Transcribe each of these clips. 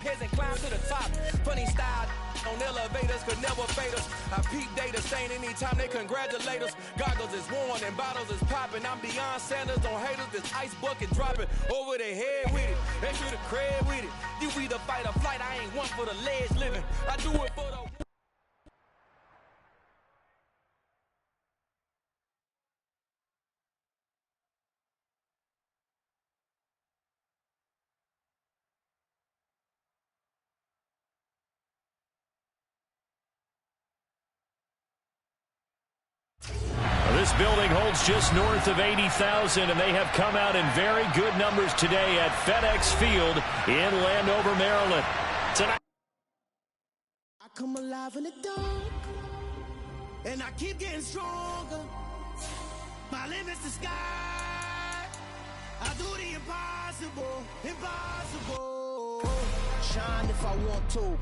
Heads and climb to the top. Funny style on elevators could never fade us. I peep data stain anytime they congratulate us. Goggles is worn and bottles is popping. I'm beyond Sanders on haters. This ice bucket dropping over their head with it. They should have cred with it. You either fight or flight. I ain't one for the ledge living. I do it for the. This building holds just north of 80,000, and they have come out in very good numbers today at FedEx Field in Landover, Maryland. Tonight, I come alive in the dark, and I keep getting stronger. My limit's the sky. I do the impossible, impossible. Shine if I want to.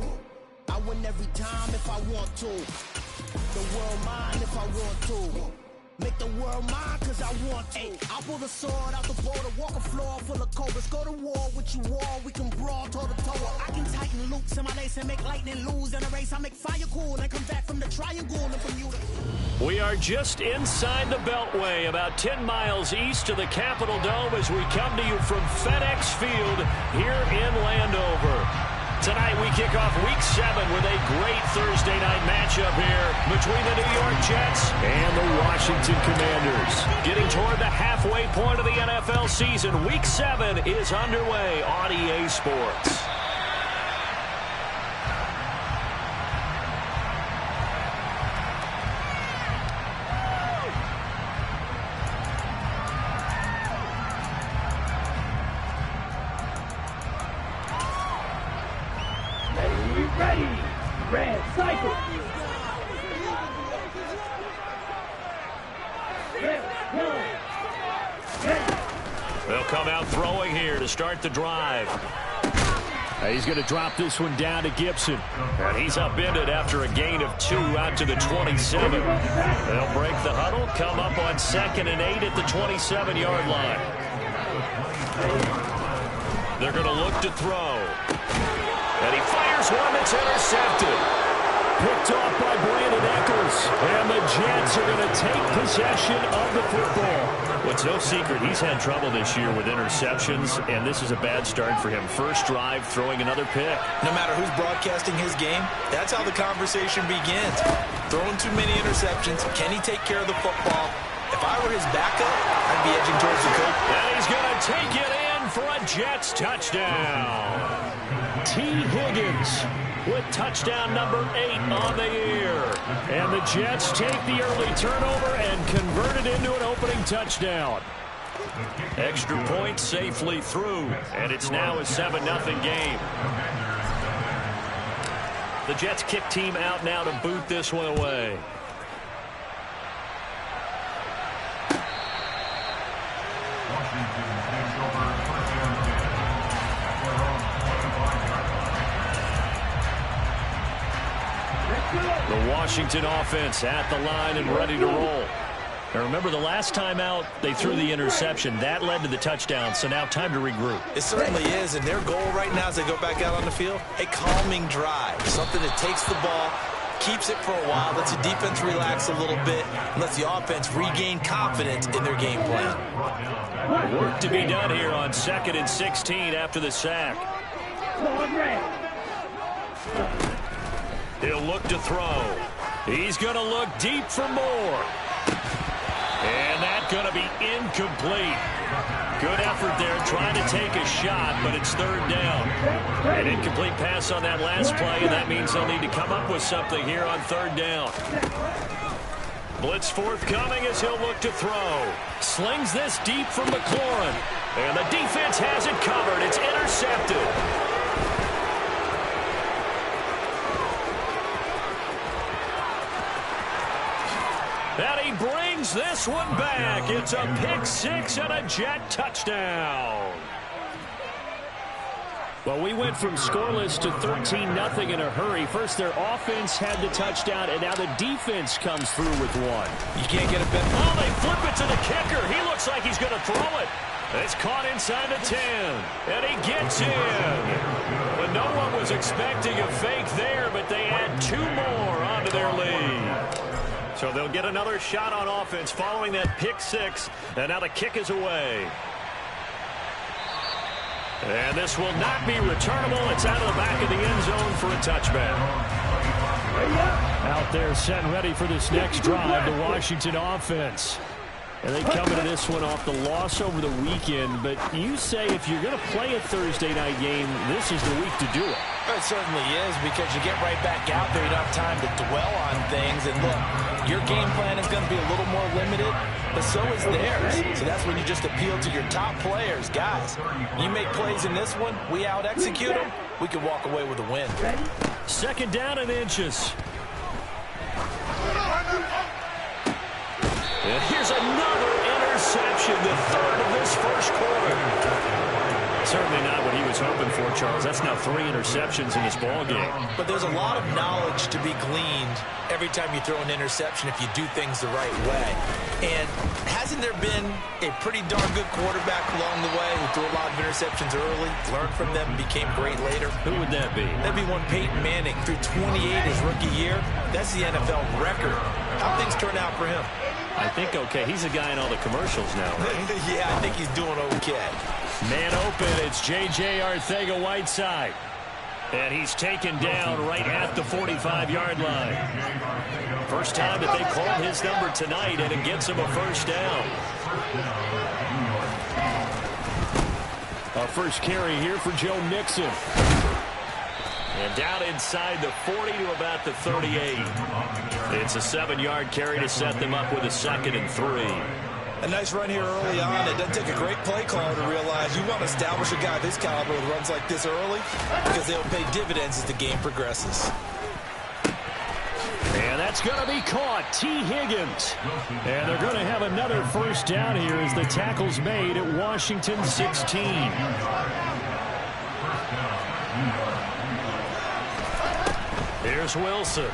I win every time if I want to. The world mine if I want to. Make the world mine cause I want to. I'll pull the sword out the border, walk a floor full of cobras. Go to war with you all, we can brawl toe to toe. I can tighten loops in my lace and make lightning lose. In a race I make fire cool and come back from the triangle and from you to... we are just inside the Beltway, about 10 miles east of the Capitol Dome as we come to you from FedEx Field here in Landover. Tonight we kick off Week 7 with a great Thursday night matchup here between the New York Jets and the Washington Commanders. Getting toward the halfway point of the NFL season, Week 7 is underway on EA Sports. Red cycle. They'll come out throwing here to start the drive. He's going to drop this one down to Gibson. And he's upended after a gain of 2 out to the 27. They'll break the huddle, come up on 2nd and 8 at the 27-yard line. They're going to look to throw. And he fires one that's intercepted. Picked off by Brandon Eccles. And the Jets are going to take possession of the football. Well, it's no secret he's had trouble this year with interceptions, and this is a bad start for him. First drive, throwing another pick. No matter who's broadcasting his game, that's how the conversation begins. Throwing too many interceptions. Can he take care of the football? If I were his backup, I'd be edging towards the coach. And he's going to take it in for a Jets touchdown. T. Higgins with touchdown number 8 on the year. And the Jets take the early turnover and convert it into an opening touchdown. Extra point safely through, and it's now a 7-0 game. The Jets kick team out now to boot this one away. The Washington offense at the line and ready to roll. Now remember, the last time out, they threw the interception. That led to the touchdown, so now time to regroup. It certainly is, and their goal right now as they go back out on the field, a calming drive. Something that takes the ball, keeps it for a while, lets the defense relax a little bit, and lets the offense regain confidence in their game plan. Work to be done here on 2nd and 16 after the sack. He'll look to throw. He's going to look deep for more. And that's going to be incomplete. Good effort there trying to take a shot, but it's 3rd down. An incomplete pass on that last play, and that means they'll need to come up with something here on 3rd down. Blitz forthcoming as he'll look to throw. Slings this deep from McLaurin. And the defense has it covered. It's intercepted. And he brings this one back. It's a pick-6 and a Jet touchdown. Well, we went from scoreless to 13-0 in a hurry. First, their offense had the touchdown, and now the defense comes through with one. You can't get a better. Oh, they flip it to the kicker. He looks like he's going to throw it. It's caught inside the 10, and he gets in. But no one was expecting a fake there, but they add 2 more onto their lead. So they'll get another shot on offense following that pick 6, and now the kick is away. And this will not be returnable. It's out of the back of the end zone for a touchback. Out there set and ready for this next drive, the Washington offense. And they come into this one off the loss over the weekend. But you say if you're going to play a Thursday night game, this is the week to do it. It certainly is, because you get right back out there. You don't have time to dwell on things. And look, your game plan is going to be a little more limited, but so is theirs. So that's when you just appeal to your top players. Guys, you make plays in this one, we out-execute them, we can walk away with a win. Second down and inches. And here's another interception, the 3rd of this first quarter. Certainly not what he was hoping for, Charles. That's now 3 interceptions in this ballgame. But there's a lot of knowledge to be gleaned every time you throw an interception if you do things the right way. And hasn't there been a pretty darn good quarterback along the way who threw a lot of interceptions early, learned from them, and became great later? Who would that be? That'd be one Peyton Manning. Threw 28 his rookie year. That's the NFL record. How things turn out for him? I think okay. He's a guy in all the commercials now, right? Yeah, I think he's doing okay. Man open, it's J.J. Arcega-Whiteside. And he's taken down right at the 45-yard line. First time that they called his number tonight, and it gets him a first down. A first carry here for Joe Mixon. And down inside the 40 to about the 38. It's a 7-yard carry to set them up with a 2nd and 3. A nice run here early on. It doesn't take a great play caller to realize you want to establish a guy this caliber with runs like this early, because they'll pay dividends as the game progresses. And that's going to be caught. T. Higgins. And they're going to have another first down here as the tackle's made at Washington 16. Here's Wilson.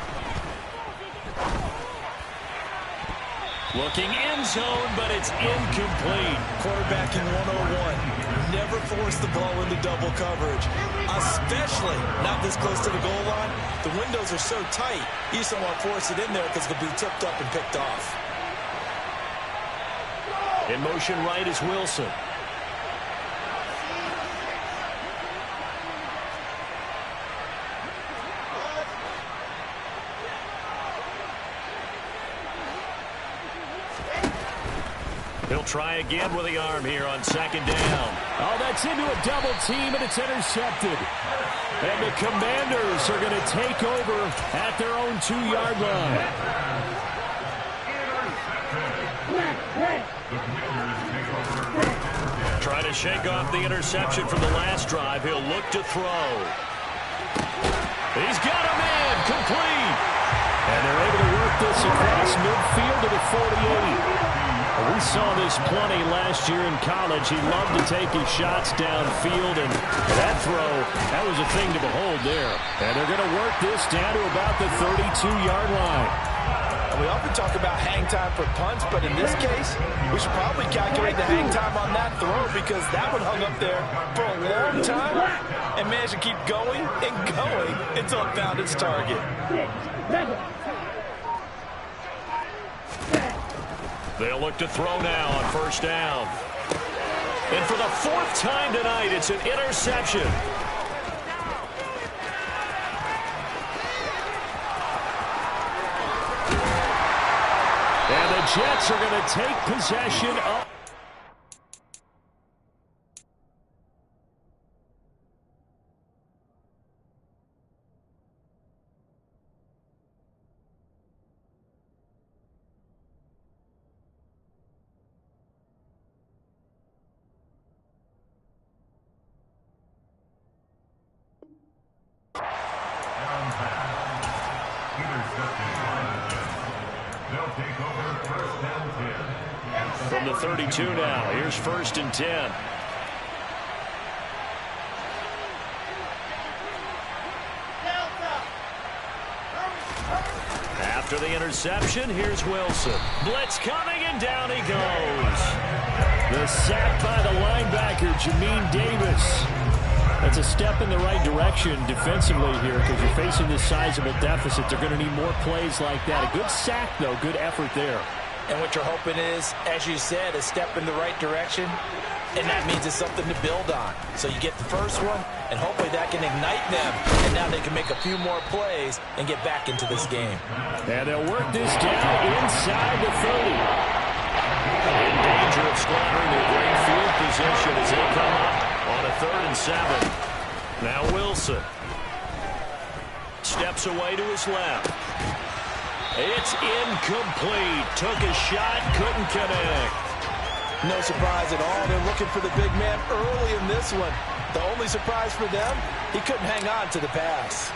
Looking end zone, but it's incomplete. Quarterbacking 101. Never force the ball into double coverage, especially not this close to the goal line. The windows are so tight, you just don't want to force it in there because it could be tipped up and picked off. In motion right is Wilson. He'll try again with the arm here on 2nd down. Oh, that's into a double team, and it's intercepted. And the Commanders are going to take over at their own 2-yard line. Try to shake off the interception from the last drive. He'll look to throw. He's got him in, complete. And they're able to work this across midfield to the 48. We saw this plenty last year in college. He loved to take his shots downfield, and that throw, that was a thing to behold there. And they're going to work this down to about the 32-yard line. We often talk about hang time for punts, but in this case, we should probably calculate the hang time on that throw, because that one hung up there for a long time and managed to keep going and going until it found its target. They'll look to throw now on 1st down. And for the 4th time tonight, it's an interception. And the Jets are going to take possession of... From the 32 now, here's 1st and 10. After the interception, here's Wilson. Blitz coming, and down he goes. The sack by the linebacker, Jamin Davis. That's a step in the right direction defensively here because you're facing this sizable deficit. They're going to need more plays like that. A good sack, though. Good effort there. And what you're hoping is, as you said, a step in the right direction. And that means it's something to build on. So you get the first one, and hopefully that can ignite them. And now they can make a few more plays and get back into this game. And they'll work this down inside the 30. In danger of squandering their great field position as they come up on a 3rd and 7. Now Wilson steps away to his left. It's incomplete. Took a shot, couldn't connect. No surprise at all. They're looking for the big man early in this one. The only surprise for them, he couldn't hang on to the pass.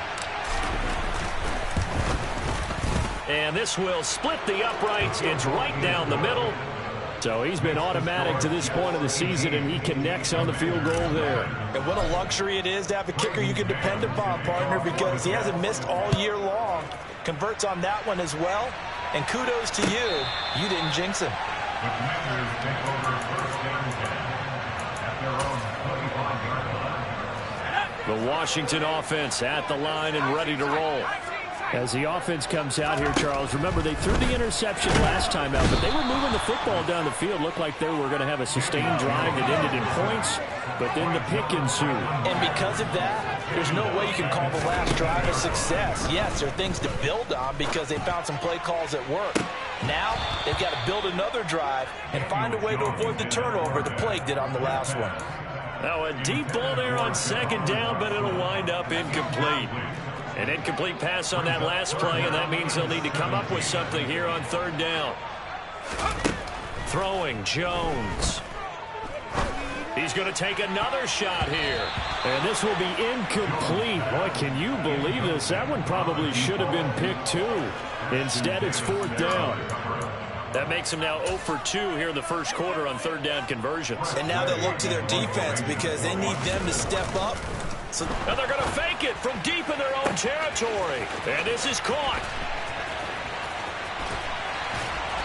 And this will split the uprights. It's right down the middle. So he's been automatic to this point of the season, and he connects on the field goal there. And what a luxury it is to have a kicker you can depend upon, partner, because he hasn't missed all year long. Converts on that one as well. And kudos to you. You didn't jinx him. The Washington offense at the line and ready to roll. As the offense comes out here, Charles, remember they threw the interception last time out, but they were moving the football down the field. Looked like they were going to have a sustained drive that ended in points, but then the pick ensued. And because of that, there's no way you can call the last drive a success. Yes, there are things to build on because they found some play calls that work. Now, they've got to build another drive and find a way to avoid the turnover the play did on the last one. Now a deep ball there on 2nd down, but it'll wind up incomplete. An incomplete pass on that last play, and that means they'll need to come up with something here on 3rd down. Throwing, Jones. He's going to take another shot here. And this will be incomplete. Boy, can you believe this? That one probably should have been picked too. Instead, it's 4th down. That makes them now 0 for 2 here in the first quarter on 3rd down conversions. And now they'll look to their defense because they need them to step up. And they're going to fake it from deep in their own territory. And this is caught.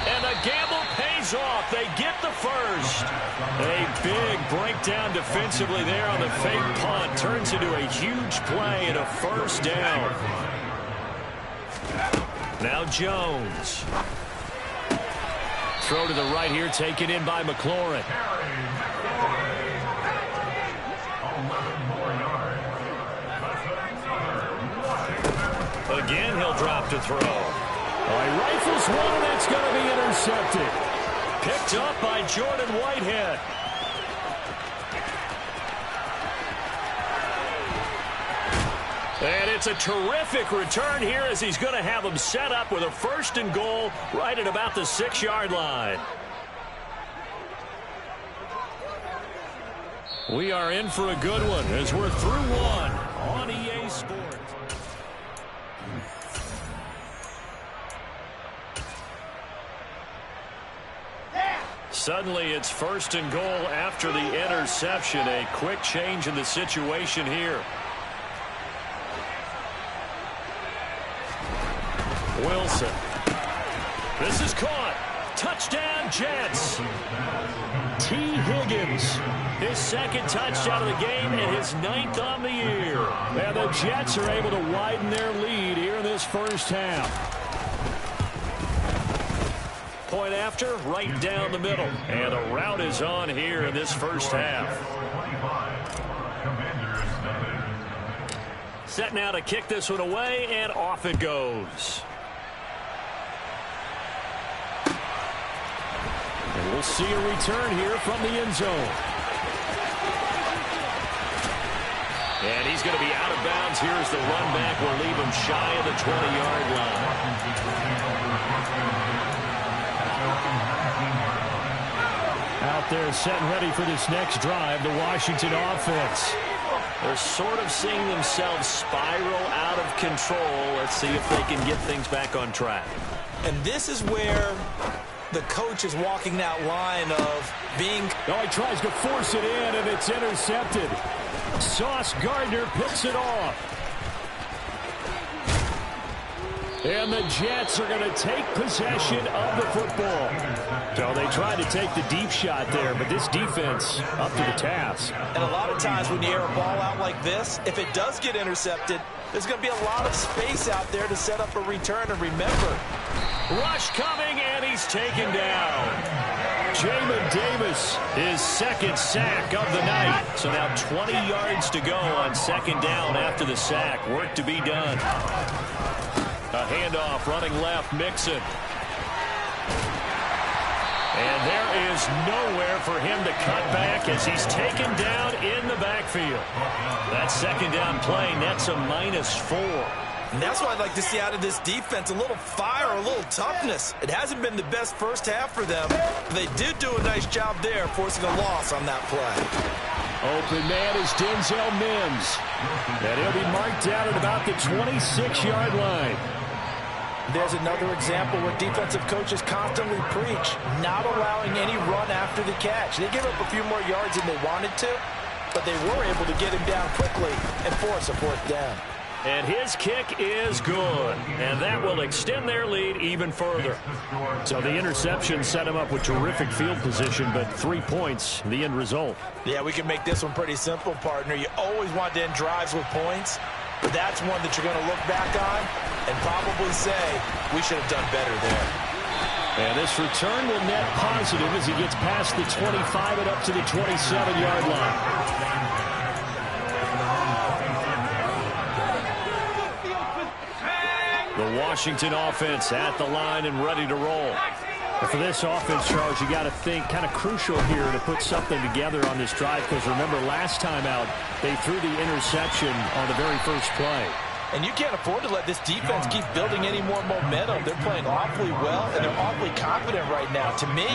And the gamble pays off. They get the first. A big breakdown defensively there on the fake punt. Turns into a huge play and a 1st down. Now Jones. Throw to the right here, taken in by McLaurin. Again, he'll drop to throw. He rifles one, and that's going to be intercepted. Picked up by Jordan Whitehead. And it's a terrific return here as he's going to have them set up with a 1st and goal right at about the 6-yard line. We are in for a good one as we're through one on EA Sports. Suddenly it's 1st and goal after the interception. A quick change in the situation here. Wilson. This is caught. Touchdown, Jets. T. Higgins. His 2nd touchdown of the game and his 9th on the year. And the Jets are able to widen their lead here in this first half. Point after, right down the middle. And a rout is on here in this first half. Set now to kick this one away, and off it goes. And we'll see a return here from the end zone. And he's going to be out of bounds here as the run back will leave him shy of the 20-yard line. Out there set and ready for this next drive, the Washington offense. They're sort of seeing themselves spiral out of control. Let's see if they can get things back on track. And this is where the coach is walking that line of being... Oh, he tries to force it in, and it's intercepted. Sauce Gardner picks it off. And the Jets are going to take possession of the football. So they tried to take the deep shot there, but this defense up to the task. And a lot of times when you air a ball out like this, if it does get intercepted, there's going to be a lot of space out there to set up a return. And remember, rush coming, and he's taken down. Jamin Davis, his second sack of the night. So now 20 yards to go on second down after the sack. Work to be done. A handoff running left, Mixon. And there is nowhere for him to cut back as he's taken down in the backfield. That second down play nets a -4. And that's what I'd like to see out of this defense, a little fire, a little toughness. It hasn't been the best first half for them. They did do a nice job there, forcing a loss on that play. Open man is Denzel Mims. And he'll be marked down at about the 26-yard line. There's another example where defensive coaches constantly preach, not allowing any run after the catch. They gave up a few more yards than they wanted to, but they were able to get him down quickly and force a fourth down. And his kick is good, and that will extend their lead even further. So the interception set him up with terrific field position, but 3 points, the end result. Yeah, we can make this one pretty simple, partner. You always want to end drives with points, but that's one that you're going to look back on and probably say, we should have done better there. And this return will net positive as he gets past the 25 and up to the 27-yard line. The Washington offense at the line and ready to roll. And for this offense, Charles, you got to think kind of crucial here to put something together on this drive, because remember last time out they threw the interception on the very first play. And you can't afford to let this defense keep building any more momentum. They're playing awfully well, and they're awfully confident right now. To me,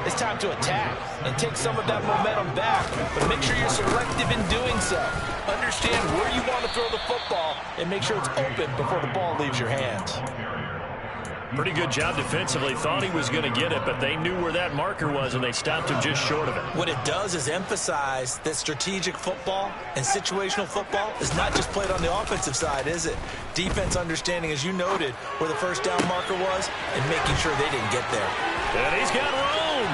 it's time to attack and take some of that momentum back, but make sure you're selective in doing so. Understand where you want to throw the football and make sure it's open before the ball leaves your hands. Pretty good job defensively. Thought he was going to get it, but they knew where that marker was, and they stopped him just short of it. What it does is emphasize that strategic football and situational football is not just played on the offensive side, is it? Defense understanding, as you noted, where the first down marker was and making sure they didn't get there. And he's got room.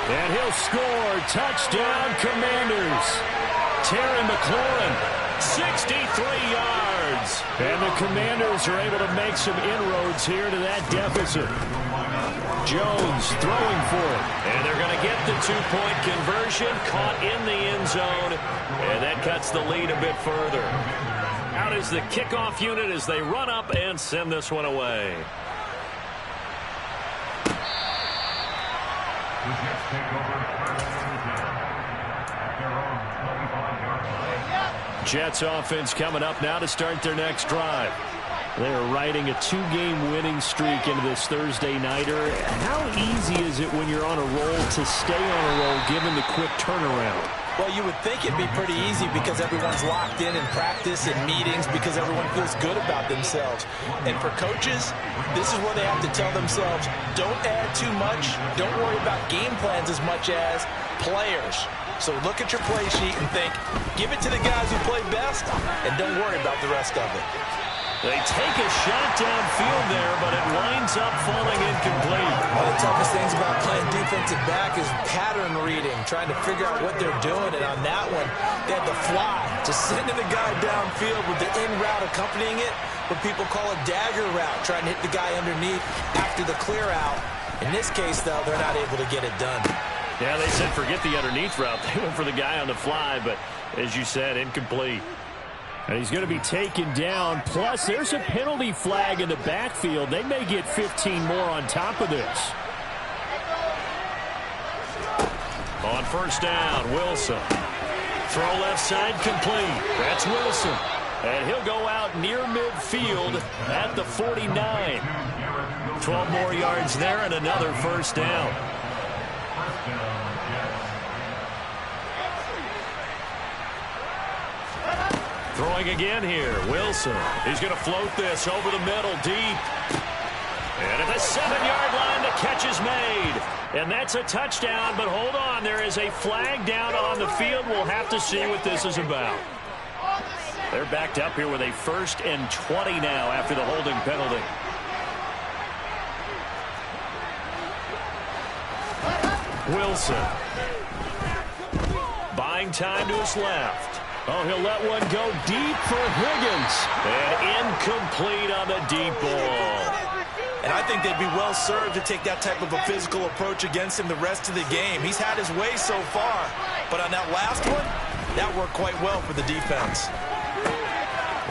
And he'll score. Touchdown, Commanders. Terry McLaurin. 63 yards. And the Commanders are able to make some inroads here to that deficit. Jones throwing for it. And they're going to get the two-point conversion, caught in the end zone. And that cuts the lead a bit further. Out is the kickoff unit as they run up and send this one away. Jets offense coming up now to start their next drive. They are riding a 2-game winning streak into this Thursday nighter. How easy is it when you're on a roll to stay on a roll given the quick turnaround? Well, you would think it'd be pretty easy because everyone's locked in practice and meetings because everyone feels good about themselves. And for coaches, this is where they have to tell themselves, don't add too much. Don't worry about game plans as much as players. So look at your play sheet and think, give it to the guys who play best, and don't worry about the rest of it. They take a shot downfield there, but it winds up falling incomplete. One of the toughest things about playing defensive back is pattern reading, trying to figure out what they're doing. And on that one, they had to fly, just sending the guy downfield with the in route accompanying it, what people call a dagger route, trying to hit the guy underneath after the clear out. In this case, though, they're not able to get it done. Yeah, they said forget the underneath route. They went for the guy on the fly, but as you said, incomplete. And he's going to be taken down. Plus, there's a penalty flag in the backfield. They may get 15 more on top of this. On first down, Wilson. Throw left side complete. That's Wilson. And he'll go out near midfield at the 49. 12 more yards there and another first down. Throwing again here, Wilson. He's going to float this over the middle, deep. And at the 7-yard line, the catch is made. And that's a touchdown, but hold on. There is a flag down on the field. We'll have to see what this is about. They're backed up here with a 1st and 20 now after the holding penalty. Wilson. Buying time to his left. Oh, he'll let one go deep for Higgins. And incomplete on the deep ball. And I think they'd be well served to take that type of a physical approach against him the rest of the game. He's had his way so far. But on that last one, that worked quite well for the defense.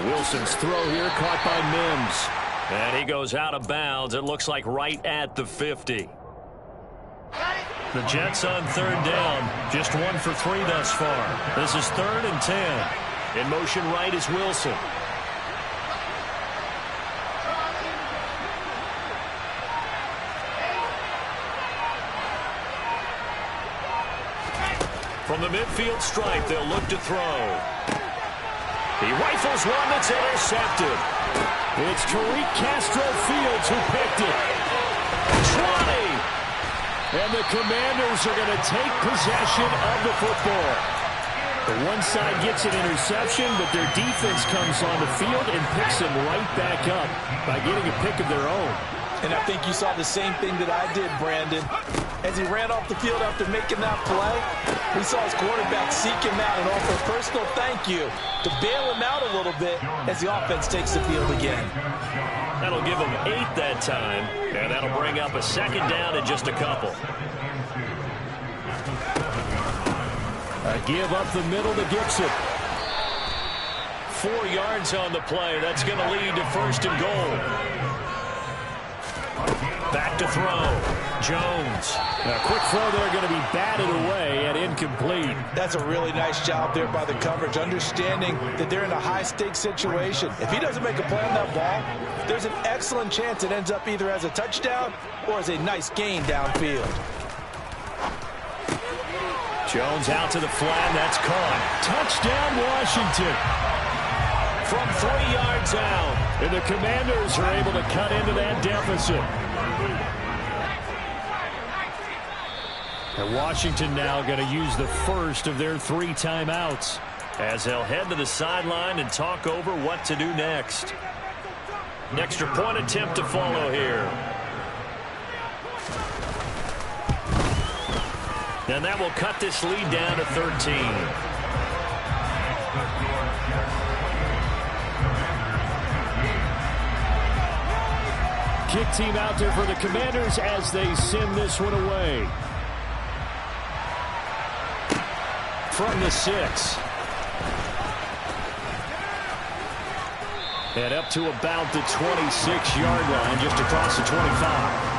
Wilson's throw here caught by Mims. And he goes out of bounds. It looks like right at the 50. The Jets on third down. Just 1 for 3 thus far. This is 3rd and 10. In motion right is Wilson. From the midfield stripe, they'll look to throw. He rifles one that's intercepted. It's Tariq Castro-Fields who picked it. 20! And the Commanders are going to take possession of the football. The one side gets an interception, but their defense comes on the field and picks them right back up by getting a pick of their own. And I think you saw the same thing that I did, Brandon. As he ran off the field after making that play, we saw his quarterback seek him out and offer a personal thank you to bail him out a little bit as the offense takes the field again. That'll give him 8 that time, and that'll bring up a 2nd down in just a couple. A give up the middle to Gibson. 4 yards on the play. That's going to lead to 1st and goal. Back to throw. Jones. A quick throw there going to be batted away and incomplete. That's a really nice job there by the coverage, understanding that they're in a high-stakes situation. If he doesn't make a play on that ball, there's an excellent chance it ends up either as a touchdown or as a nice gain downfield. Jones out to the flat. That's caught. Touchdown, Washington. From 3 yards out. And the Commanders are able to cut into that deficit. And Washington now going to use the first of their 3 timeouts as they'll head to the sideline and talk over what to do next. An extra point attempt to follow here. And that will cut this lead down to 13. Kick team out there for the Commanders as they send this one away. From the 6. And up to about the 26-yard line, just across the 25.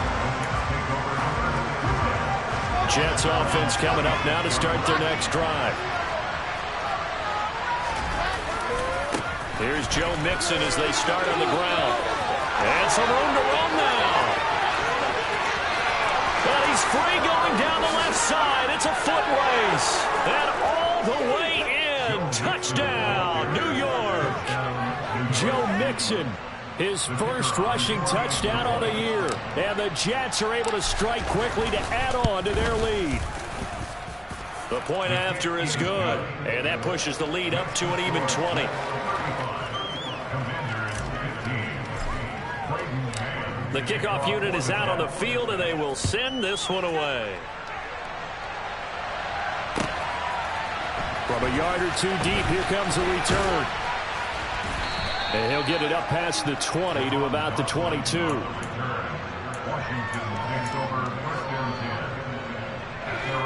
Jets offense coming up now to start their next drive. Here's Joe Mixon as they start on the ground. And some room to run now. But he's free going down the left side. It's a foot race. And all the way in. Touchdown, New York. Joe Mixon, his first rushing touchdown on the year. And the Jets are able to strike quickly to add on to their lead. The point after is good. And that pushes the lead up to an even 20. The kickoff unit is out on the field, and they will send this one away. From a yard or 2 deep, here comes a return. And he'll get it up past the 20 to about the 22.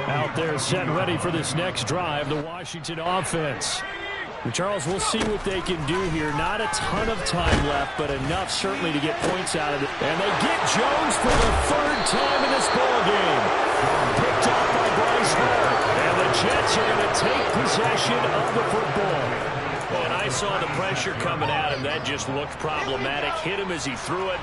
Out there set and ready for this next drive, the Washington offense. Charles, we'll see what they can do here. Not a ton of time left, but enough certainly to get points out of it. And they get Jones for the 3rd time in this ballgame. Picked up by Bryce Hall. And the Jets are going to take possession of the football. And I saw the pressure coming at him. That just looked problematic. Hit him as he threw it.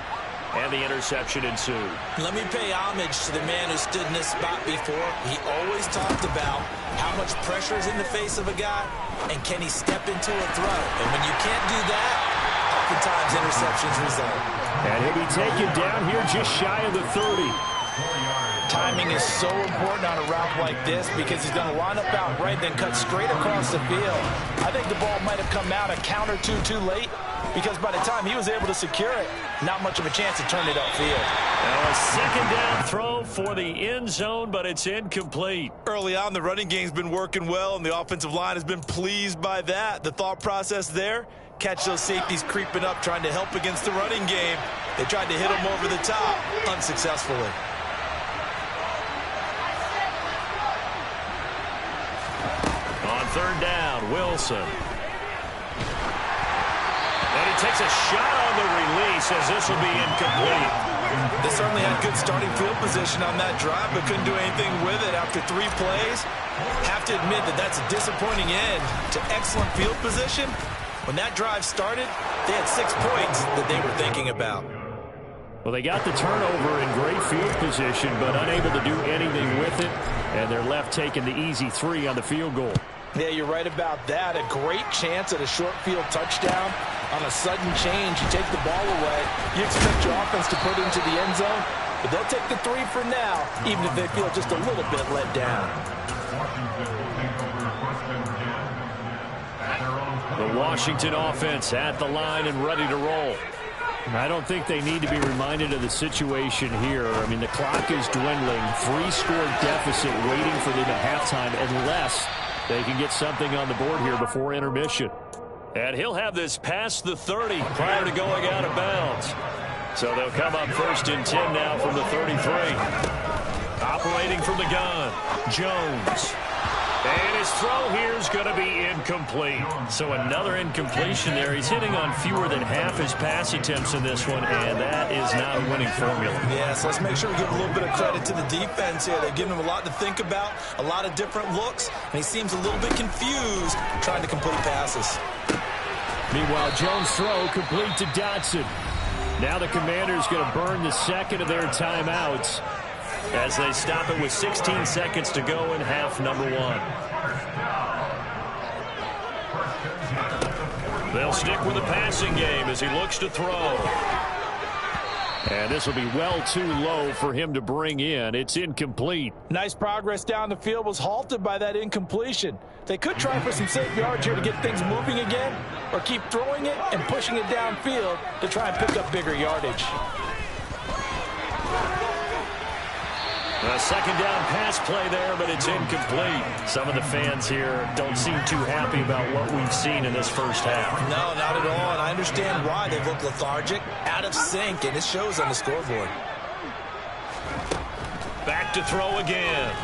And the interception ensued. Let me pay homage to the man who stood in this spot before. He always talked about how much pressure is in the face of a guy, and can he step into a throw. And when you can't do that, oftentimes interceptions result. And he'll be taken down here just shy of the 30. Timing is so important on a route like this because he's going to line up out right, then cut straight across the field. I think the ball might have come out a count or two too late because by the time he was able to secure it, not much of a chance to turn it upfield. Now a second down throw for the end zone, but it's incomplete. Early on, the running game's been working well, and the offensive line has been pleased by that. The thought process there, catch those safeties creeping up, trying to help against the running game. They tried to hit him over the top, unsuccessfully. On third down, Wilson. And he takes a shot on the release as this will be incomplete. They certainly had good starting field position on that drive, but couldn't do anything with it after 3 plays. Have to admit that that's a disappointing end to excellent field position. When that drive started, they had 6 points that they were thinking about. Well, they got the turnover in great field position, but unable to do anything with it, and they're left taking the easy 3 on the field goal. Yeah, you're right about that. A great chance at a short field touchdown. On a sudden change, you take the ball away. You expect your offense to put it into the end zone, but they'll take the 3 for now, even if they feel just a little bit let down. The Washington offense at the line and ready to roll. I don't think they need to be reminded of the situation here. I mean, the clock is dwindling. 3-score deficit waiting for them at halftime unless they can get something on the board here before intermission. And he'll have this past the 30 prior to going out of bounds. So they'll come up 1st and 10 now from the 33. Operating from the gun, Jones. And his throw here is going to be incomplete. So another incompletion there. He's hitting on fewer than half his pass attempts in this one, and that is not a winning formula. Yeah, so let's make sure we give a little bit of credit to the defense here. They've given him a lot to think about, a lot of different looks, and he seems a little bit confused trying to complete passes. Meanwhile, Jones' throw complete to Dotson. Now the Commanders going to burn the second of their timeouts as they stop it with 16 seconds to go in half number 1. They'll stick with the passing game as he looks to throw. And this will be well too low for him to bring in. It's incomplete. Nice progress down the field was halted by that incompletion. They could try for some safe yards here to get things moving again, or keep throwing it and pushing it downfield to try and pick up bigger yardage. A second down pass play there, but it's incomplete. Some of the fans here don't seem too happy about what we've seen in this first half. No, not at all, and I understand why. They look lethargic, out of sync, and it shows on the scoreboard. Back to throw again.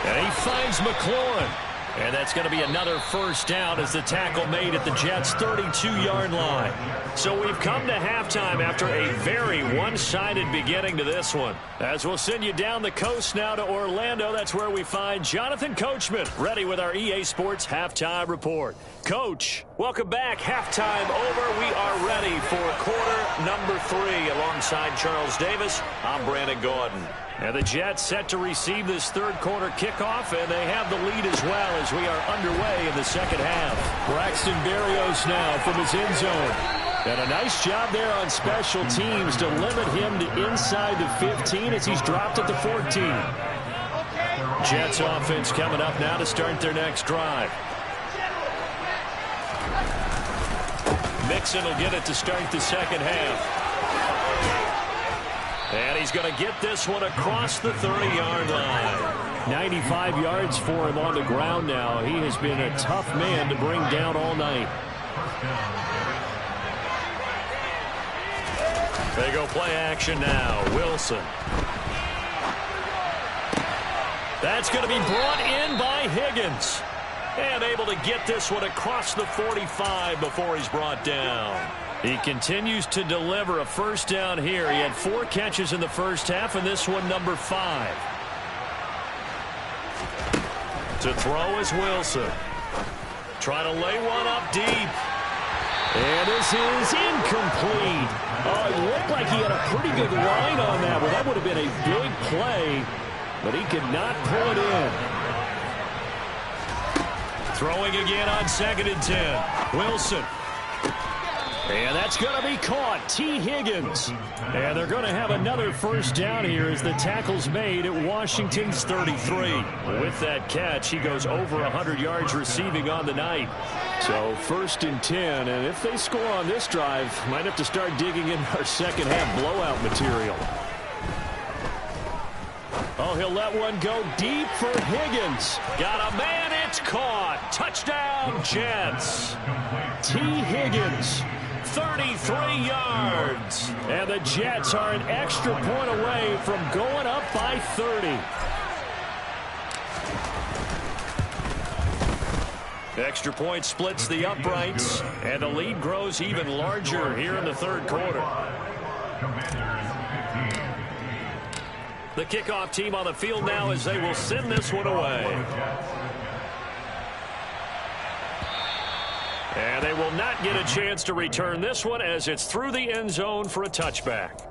And he finds McLaurin. And that's going to be another first down as the tackle made at the Jets' 32-yard line. So we've come to halftime after a very one-sided beginning to this one. As we'll send you down the coast now to Orlando, that's where we find Jonathan Coachman, ready with our EA Sports Halftime Report. Coach, welcome back. Halftime over. We are ready for quarter number 3 alongside Charles Davis. I'm Brandon Gordon. And the Jets set to receive this third quarter kickoff, and they have the lead as well as we are underway in the second half. Braxton Berrios now from his end zone. And a nice job there on special teams to limit him to inside the 15 as he's dropped at the 14. Jets offense coming up now to start their next drive. Mixon will get it to start the second half. And he's going to get this one across the 30-yard line. 95 yards for him on the ground now. He has been a tough man to bring down all night. They go play action now. Wilson. That's going to be brought in by Higgins. And able to get this one across the 45 before he's brought down. He continues to deliver a first down here. He had 4 catches in the first half, and this one number 5. To throw is Wilson. Trying to lay one up deep. And this is incomplete. Oh, it looked like he had a pretty good line on that, but that would have been a big play, but he could not pull it in. Throwing again on 2nd and 10. Wilson. And that's going to be caught. T. Higgins. And they're going to have another first down here as the tackle's made at Washington's 33. With that catch, he goes over 100 yards receiving on the night. So 1st and 10, and if they score on this drive, might have to start digging in our second half blowout material. Oh, he'll let one go deep for Higgins. Got a man, it's caught. Touchdown, Jets. T. Higgins, 33 yards. And the Jets are an extra point away from going up by 30. Extra point splits the uprights, and the lead grows even larger here in the 3rd quarter. The kickoff team on the field now as they will send this one away. And they will not get a chance to return this one as it's through the end zone for a touchback.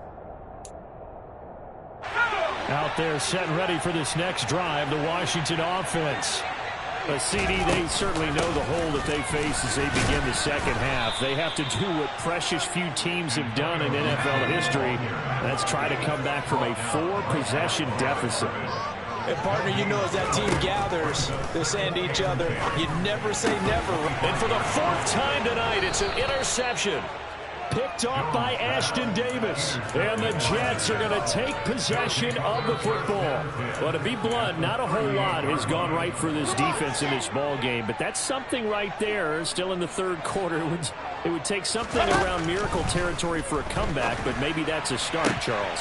Out there set and ready for this next drive, the Washington offense. A CD, they certainly know the hole that they face as they begin the second half. They have to do what precious few teams have done in NFL history. That's try to come back from a 4-possession deficit. And, partner, you know as that team gathers, they're saying to each other, you never say never. And for the 4th time tonight, it's an interception. Picked off by Ashton Davis. And the Jets are going to take possession of the football. Well, to be blunt, not a whole lot has gone right for this defense in this ball game. But that's something right there. Still in the 3rd quarter. It would take something around miracle territory for a comeback. But maybe that's a start, Charles.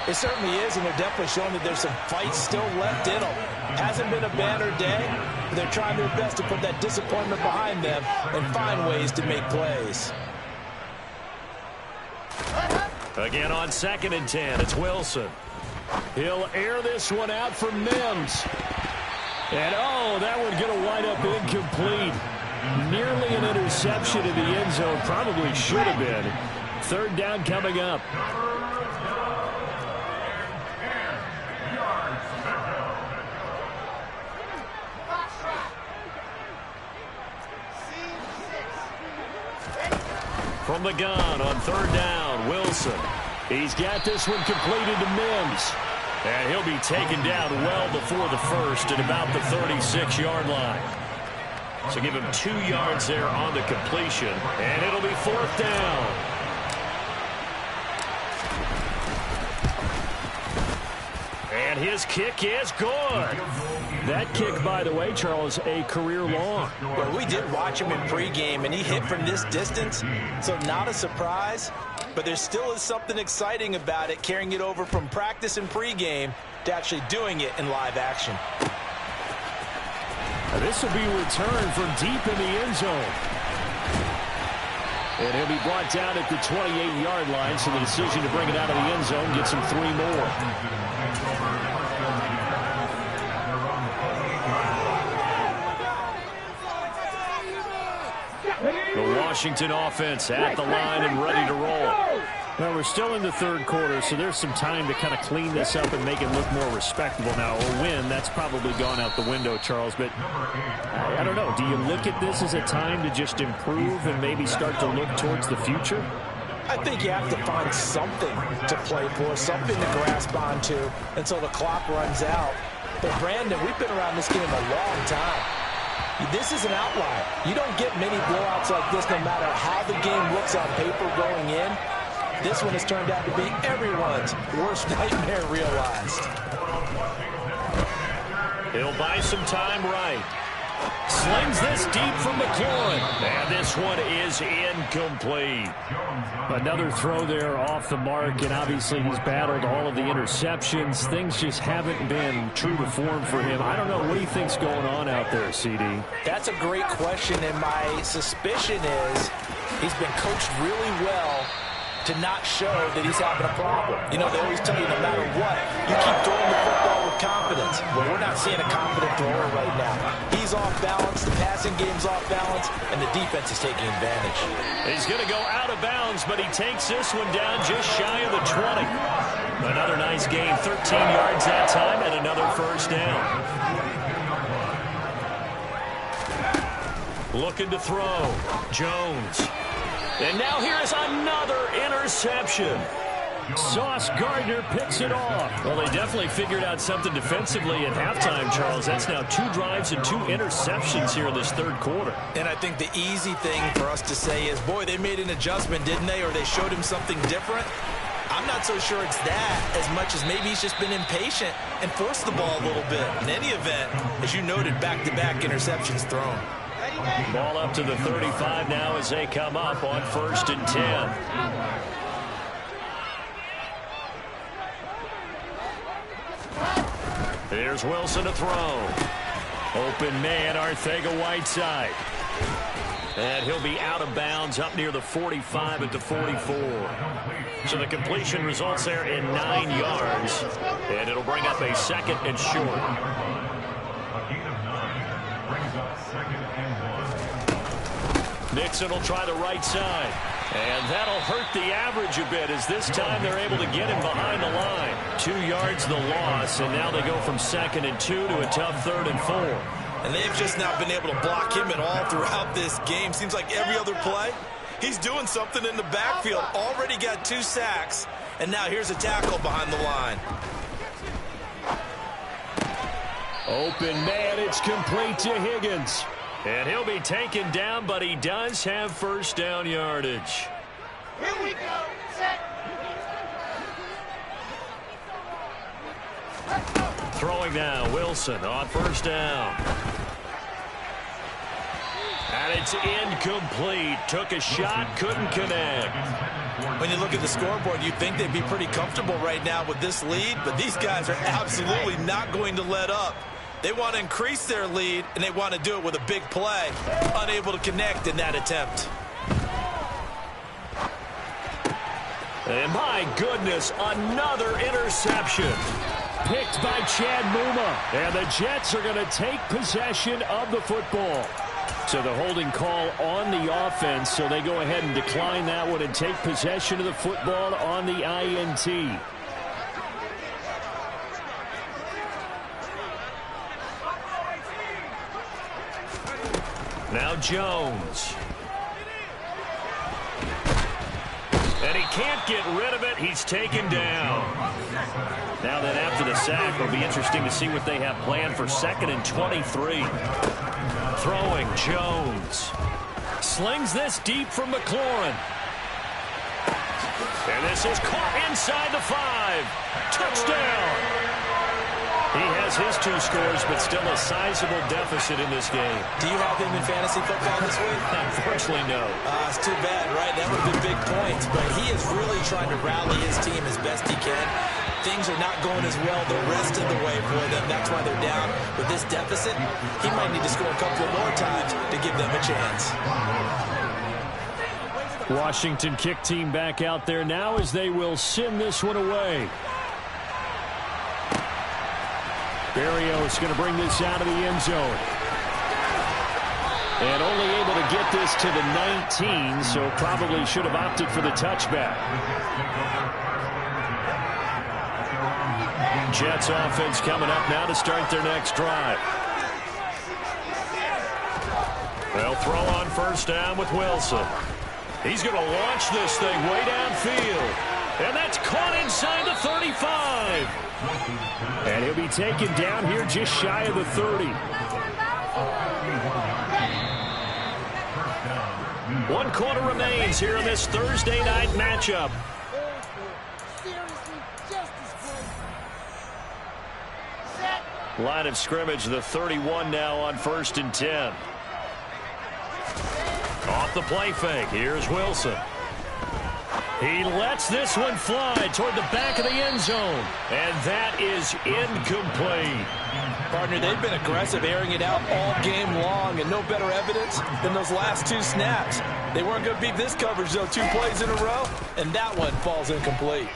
It certainly is, and they're definitely showing that there's some fight still left in them. Hasn't been a banner day, but they're trying their best to put that disappointment behind them and find ways to make plays. Again on 2nd and 10, it's Wilson. He'll air this one out for Mims. And, oh, that one's going to wind up incomplete. Nearly an interception in the end zone. Probably should have been. 3rd down coming up. From the gun on 3rd down, Wilson. He's got this one completed to Mims. And he'll be taken down well before the first at about the 36-yard line. So give him 2 yards there on the completion. And it'll be 4th down. And his kick is good. That kick, by the way, Charles, a career long. Well, we did watch him in pregame, and he hit from this distance, so not a surprise. But there still is something exciting about it, carrying it over from practice and pregame to actually doing it in live action. This will be returned from deep in the end zone. And he'll be brought down at the 28-yard line, so the decision to bring it out of the end zone gets him 3 more. The Washington offense at the line and ready to roll. Well, we're still in the 3rd quarter, so there's some time to kind of clean this up and make it look more respectable. Now, a win, that's probably gone out the window, Charles, but I don't know. Do you look at this as a time to just improve and maybe start to look towards the future? I think you have to find something to play for, something to grasp onto until the clock runs out. But, Brandon, we've been around this game a long time. This is an outlier. You don't get many blowouts like this no matter how the game looks on paper going in. This one has turned out to be everyone's worst nightmare realized. He'll buy some time right. Slings this deep from McLaurin. And this one is incomplete. Another throw there off the mark, and obviously he's battled all of the interceptions. Things just haven't been true to form for him. I don't know. What do you think's going on out there, CD? That's a great question, and my suspicion is he's been coached really well to not show that he's having a problem. You know, they always tell you no matter what, you keep throwing the football with confidence. Well, we're not seeing a confident thrower right now. He's off balance, the passing game's off balance, and the defense is taking advantage. He's going to go out of bounds, but he takes this one down just shy of the 20. Another nice gain, 13 yards that time, and another first down. Looking to throw. Jones. And now here is another interception. Sauce Gardner picks it off. Well, they definitely figured out something defensively at halftime, Charles. That's now 2 drives and 2 interceptions here in this third quarter. And I think the easy thing for us to say is, boy, they made an adjustment, didn't they? Or they showed him something different. I'm not so sure it's that as much as maybe he's just been impatient and forced the ball a little bit. In any event, as you noted, back-to-back interceptions thrown. Ball up to the 35 now as they come up on 1st and 10. Here's Wilson to throw. Open man, Arcega-Whiteside. And he'll be out of bounds up near the 45 at the 44. So the completion results there in 9 yards. And it'll bring up a 2nd and short. Nixon will try the right side. And that'll hurt the average a bit as this time they're able to get him behind the line. 2 yards the loss, and now they go from 2nd and 2 to a tough 3rd and 4. And they've just not been able to block him at all throughout this game. Seems like every other play, he's doing something in the backfield. Already got 2 sacks, and now here's a tackle behind the line. Open man, it's complete to Higgins. And he'll be taken down, but he does have 1st down yardage. Here we go. Set. Throwing now, Wilson on 1st down. And it's incomplete. Took a shot, couldn't connect. When you look at the scoreboard, you'd think they'd be pretty comfortable right now with this lead, but these guys are absolutely not going to let up. They want to increase their lead, and they want to do it with a big play. Unable to connect in that attempt. And my goodness, another interception. Picked by Chad Muma. And the Jets are going to take possession of the football. So the holding call on the offense, so they go ahead and decline that one and take possession of the football on the INT. Now Jones. And he can't get rid of it. He's taken down. Now then after the sack, it'll be interesting to see what they have planned for 2nd and 23. Throwing Jones. Slings this deep from McLaurin. And this is caught inside the 5. Touchdown. He has his 2 scores, but still a sizable deficit in this game. Do you have him in fantasy football this week? Unfortunately, no. It's too bad, right? That would have been big points, but he is really trying to rally his team as best he can. Things are not going as well the rest of the way for them. That's why they're down. With this deficit, he might need to score a couple of more times to give them a chance. Washington kick team back out there now as they will send this one away. Berrios going to bring this out of the end zone. And only able to get this to the 19, so probably should have opted for the touchback. Jets offense coming up now to start their next drive. They'll throw on 1st down with Wilson. He's going to launch this thing way downfield. And that's caught inside the 35. And he'll be taken down here just shy of the 30. 1 quarter remains here in this Thursday night matchup. Line of scrimmage, the 31 now on 1st and 10. Off the play fake, here's Wilson. He lets this one fly toward the back of the end zone. And that is incomplete. Partner, they've been aggressive, airing it out all game long, and no better evidence than those last 2 snaps. They weren't going to beat this coverage, though, 2 plays in a row, and that one falls incomplete.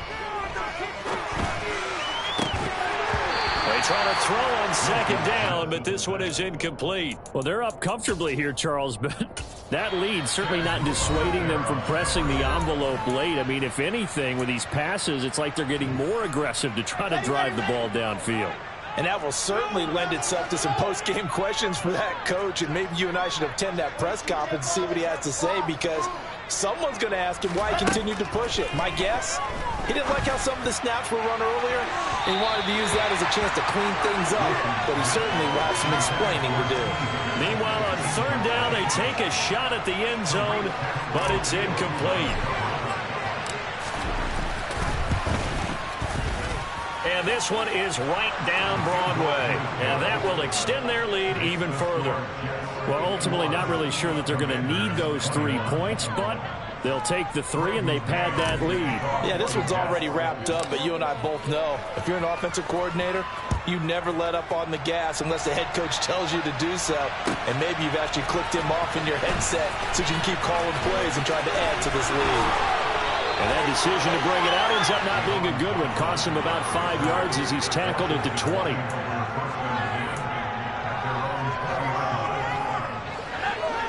They try to throw on 2nd down, but this one is incomplete. Well, they're up comfortably here, Charles, but that lead certainly not dissuading them from pressing the envelope late. I mean, if anything, with these passes, it's like they're getting more aggressive to try to drive the ball downfield. And that will certainly lend itself to some post-game questions for that coach, and maybe you and I should attend that press conference and see what he has to say, because Someone's going to ask him why he continued to push it. My guess, he didn't like how some of the snaps were run earlier. He wanted to use that as a chance to clean things up, but he certainly will have some explaining to do. Meanwhile, on third down, they take a shot at the end zone, but it's incomplete. And this one is right down Broadway, and that will extend their lead even further. Well, ultimately, not really sure that they're going to need those 3 points, but they'll take the 3 and they pad that lead. Yeah, this one's already wrapped up, but you and I both know if you're an offensive coordinator, you never let up on the gas unless the head coach tells you to do so. And maybe you've actually clicked him off in your headset so you can keep calling plays and trying to add to this lead. And that decision to bring it out ends up not being a good one. Costs him about 5 yards as he's tackled at the 20.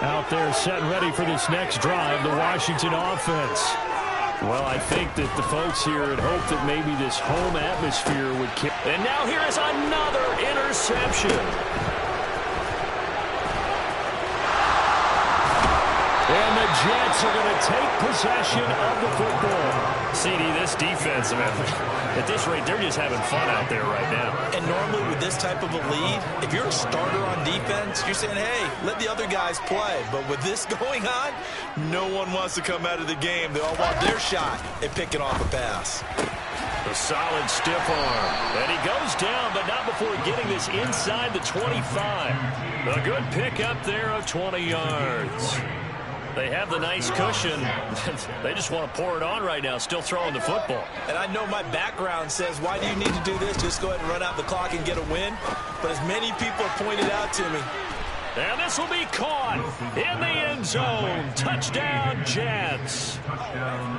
Out there set and ready for this next drive, the Washington offense. Well, I think that the folks here had hoped that maybe this home atmosphere would kick. And now here is another interception. And the Jets are going to take possession of the football. CD, this defense, at this rate, they're just having fun out there right now. And normally with this type of a lead, if you're a starter on defense, you're saying, hey, let the other guys play. But with this going on, no one wants to come out of the game. They all want their shot at picking off a pass. A solid stiff arm. And he goes down, but not before getting this inside the 25. A good pickup there of 20 yards. They have the nice cushion. They just want to pour it on right now, still throwing the football. And I know my background says, why do you need to do this? Just go ahead and run out the clock and get a win. But as many people have pointed out to me. And this will be caught in the end zone. Touchdown, Jets.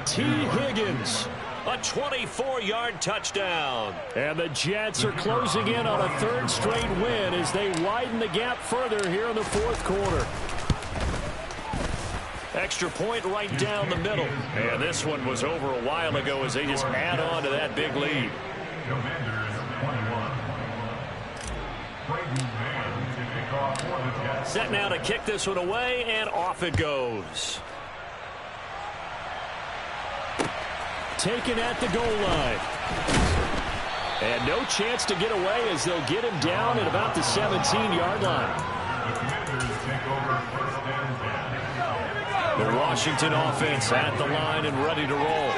T. Higgins, a 24-yard touchdown. And the Jets are closing in on a third straight win as they widen the gap further here in the fourth quarter. Extra point right down the middle. And this one was over a while ago as they just add on to that big lead. Set now to kick this one away, and off it goes. Taken at the goal line. And no chance to get away as they'll get him down at about the 17-yard line. The Washington offense at the line and ready to roll.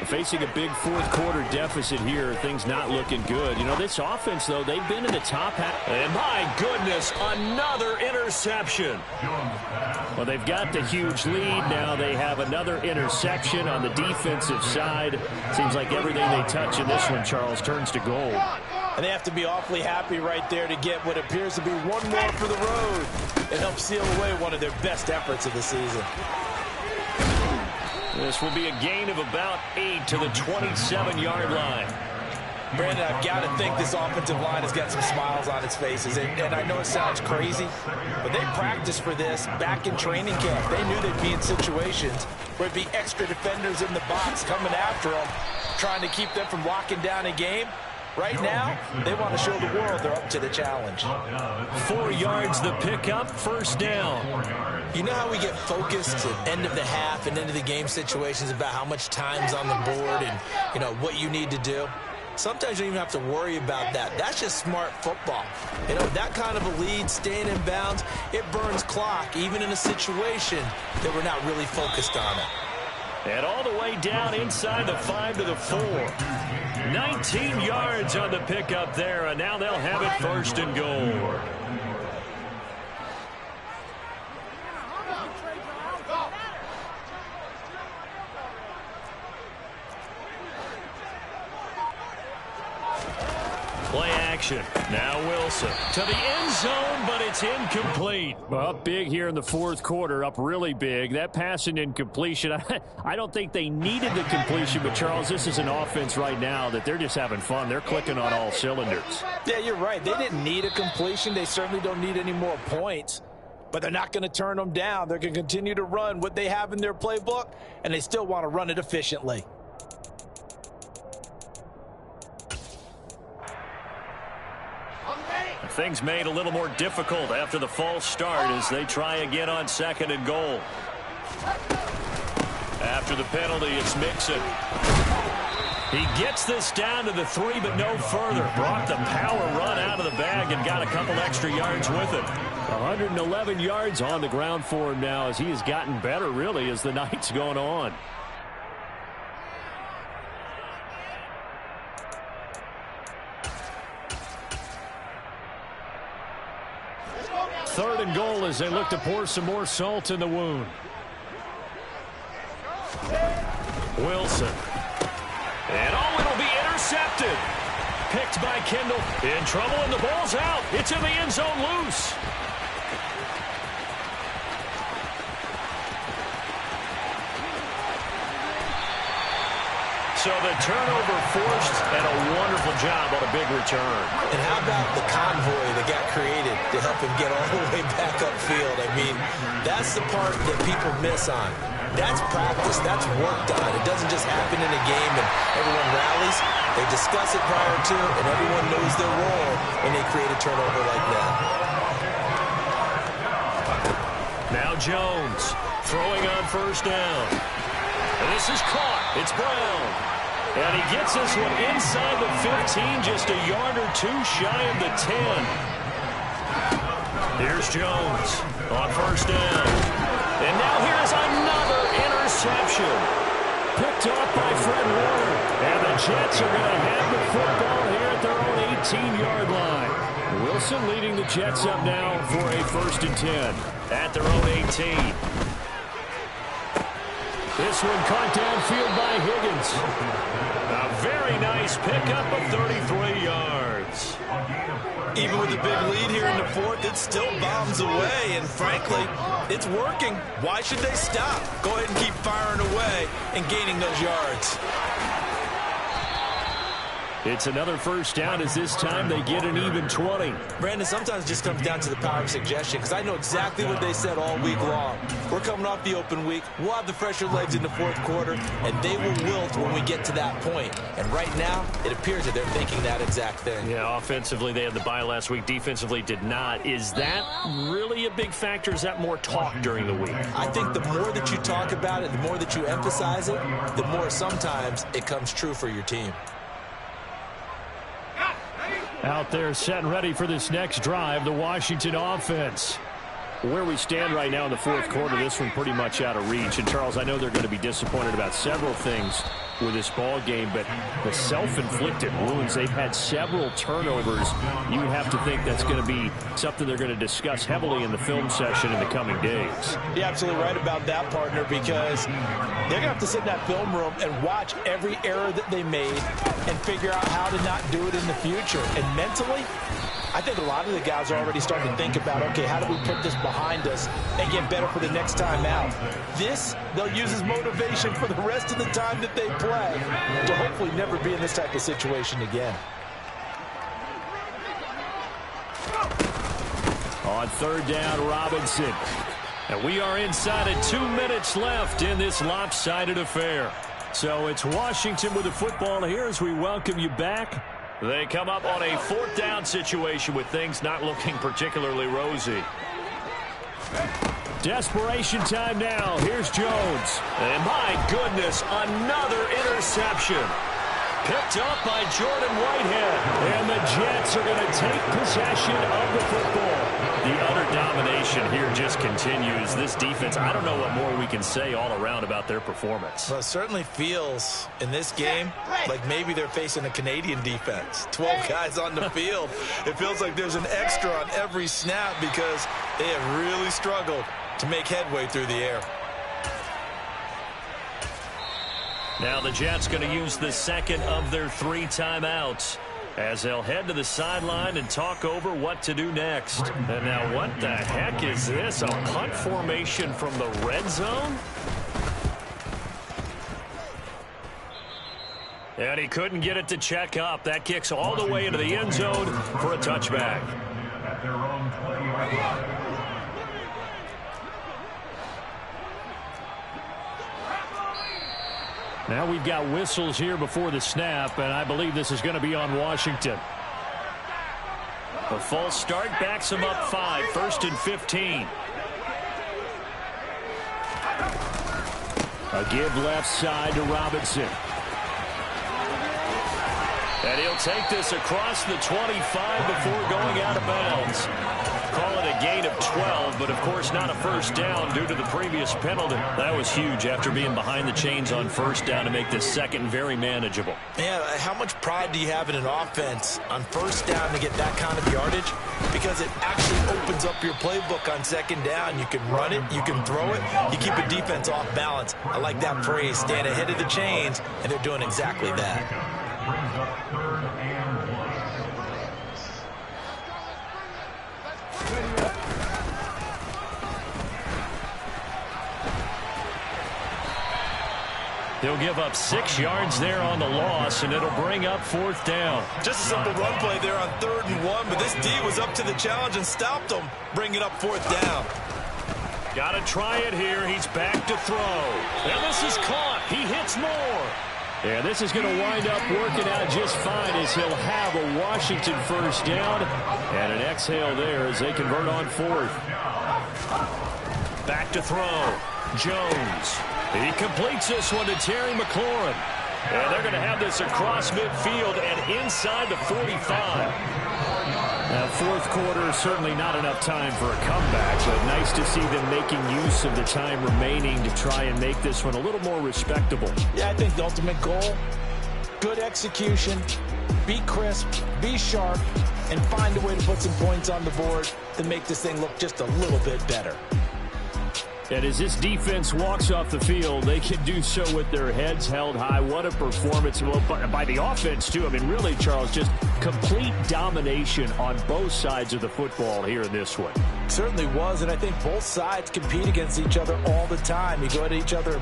Facing a big fourth quarter deficit here, things not looking good. You know, this offense, though, they've been in the top half. And my goodness, another interception. Well, they've got the huge lead. Now they have another interception on the defensive side. Seems like everything they touch in this one, Charles, turns to gold. And they have to be awfully happy right there to get what appears to be one more for the road. It helps seal away one of their best efforts of the season. This will be a gain of about 8 to the 27-yard line. Brandon, I've got to think this offensive line has got some smiles on its faces. And I know it sounds crazy, but they practiced for this back in training camp. They knew they'd be in situations where it'd be extra defenders in the box coming after them, trying to keep them from locking down a game. Right now, they want to show the world they're up to the challenge. 4 yards the pickup, first down. You know how we get focused at end of the half and end of the game situations about how much time's on the board and, you know, what you need to do? Sometimes you don't even have to worry about that. That's just smart football. You know, that kind of a lead, staying in bounds, it burns clock, even in a situation that we're not really focused on it. And all the way down inside the 5 to the 4. 19 yards on the pickup there, and now they'll have it first and goal. Play action. Now Wilson to the end zone, but it's incomplete. Up big here in the fourth quarter, up really big. That pass and incompletion, I don't think they needed the completion, but Charles, this is an offense right now that they're just having fun. They're clicking on all cylinders. Yeah, you're right. They didn't need a completion. They certainly don't need any more points, but they're not going to turn them down. They're going to continue to run what they have in their playbook, and they still want to run it efficiently. Things made a little more difficult after the false start as they try again on second and goal. After the penalty, it's Mixon. He gets this down to the 3, but no further. Brought the power run out of the bag and got a couple extra yards with it. 111 yards on the ground for him now as he has gotten better, really, as the night's going on. Third and goal as they look to pour some more salt in the wound. Wilson. And it'll be intercepted. Picked by Kendall. In trouble, and the ball's out. It's in the end zone loose. So the turnover forced, and a wonderful job on a big return. And how about the convoy that got created to help him get all the way back upfield? I mean, that's the part that people miss on. That's practice. That's work done. It doesn't just happen in a game and everyone rallies. They discuss it prior to, and everyone knows their role when they create a turnover like that. Now Jones throwing on first down. And this is caught. It's Brown. And he gets this one inside the 15, just a yard or two shy of the 10. Here's Jones on first down. And now here's another interception. Picked off by Fred Warner. And the Jets are going to have the football here at their own 18-yard line. Wilson leading the Jets up now for a 1st and 10 at their own 18. This one caught downfield by Higgins. A very nice pickup of 33 yards. Even with a big lead here in the 4th, it still bombs away, and frankly, it's working. Why should they stop? Go ahead and keep firing away and gaining those yards. It's another first down as this time they get an even 20. Brandon, sometimes it just comes down to the power of suggestion because I know exactly what they said all week long. We're coming off the open week. We'll have the fresher legs in the 4th quarter, and they will wilt when we get to that point. And right now, it appears that they're thinking that exact thing. Yeah, offensively, they had the bye last week. Defensively, did not. Is that really a big factor? Is that more talk during the week? I think the more that you talk about it, the more that you emphasize it, the more sometimes it comes true for your team. Out there set and ready for this next drive, the Washington offense. Where we stand right now in the 4th quarter, this one pretty much out of reach. And, Charles, I know they're going to be disappointed about several things with this ball game, but the self-inflicted wounds, they've had several turnovers. You would have to think that's going to be something they're going to discuss heavily in the film session in the coming days. You're absolutely right about that, partner, because they're going to have to sit in that film room and watch every error that they made and figure out how to not do it in the future. And mentally, I think a lot of the guys are already starting to think about, okay, how do we put this behind us and get better for the next time out? This, they'll use as motivation for the rest of the time that they play to hopefully never be in this type of situation again. On 3rd down, Robinson. And we are inside of 2 minutes left in this lopsided affair. So it's Washington with the football here as we welcome you back. They come up on a 4th down situation with things not looking particularly rosy. Desperation time now. Here's Jones. And my goodness, another interception. Picked up by Jordan Whitehead. And the Jets are going to take possession of the football. The utter domination here just continues. This defense, I don't know what more we can say all around about their performance. Well, it certainly feels in this game like maybe they're facing a Canadian defense. 12 guys on the field. It feels like there's an extra on every snap because they have really struggled to make headway through the air. Now the Jets going to use the second of their 3 timeouts as they'll head to the sideline and talk over what to do next. And now what the heck is this? A punt formation from the red zone? And he couldn't get it to check up. That kicks all the way into the end zone for a touchback. Now we've got whistles here before the snap, and I believe this is going to be on Washington. A false start backs him up 5, 1st and 15. A give left side to Robinson. And he'll take this across the 25 before going out of bounds. Call it a gain of 12, but of course not a first down due to the previous penalty. That was huge after being behind the chains on first down to make this second very manageable. Yeah, how much pride do you have in an offense on first down to get that kind of yardage? Because it actually opens up your playbook on second down. You can run it, you can throw it, you keep a defense off balance. I like that phrase, stand ahead of the chains, and they're doing exactly that. Brings up 3rd and 1. They'll give up 6 yards there on the loss, and it'll bring up 4th down. Just a simple run play there on 3rd and 1, but this D was up to the challenge and stopped them, bringing up 4th down. Got to try it here. He's back to throw. And this is caught. He hits more. And this is going to wind up working out just fine as he'll have a Washington first down. And an exhale there as they convert on 4th. Back to throw. Jones. He completes this one to Terry McLaurin. And they're going to have this across midfield and inside the 45. Now, 4th quarter, certainly not enough time for a comeback, but nice to see them making use of the time remaining to try and make this one a little more respectable. Yeah, I think the ultimate goal, good execution, be crisp, be sharp, and find a way to put some points on the board to make this thing look just a little bit better. And as this defense walks off the field, they can do so with their heads held high. What a performance by the offense, too. I mean, really, Charles, just complete domination on both sides of the football here in this one. Certainly was, and I think both sides compete against each other all the time. You go at each other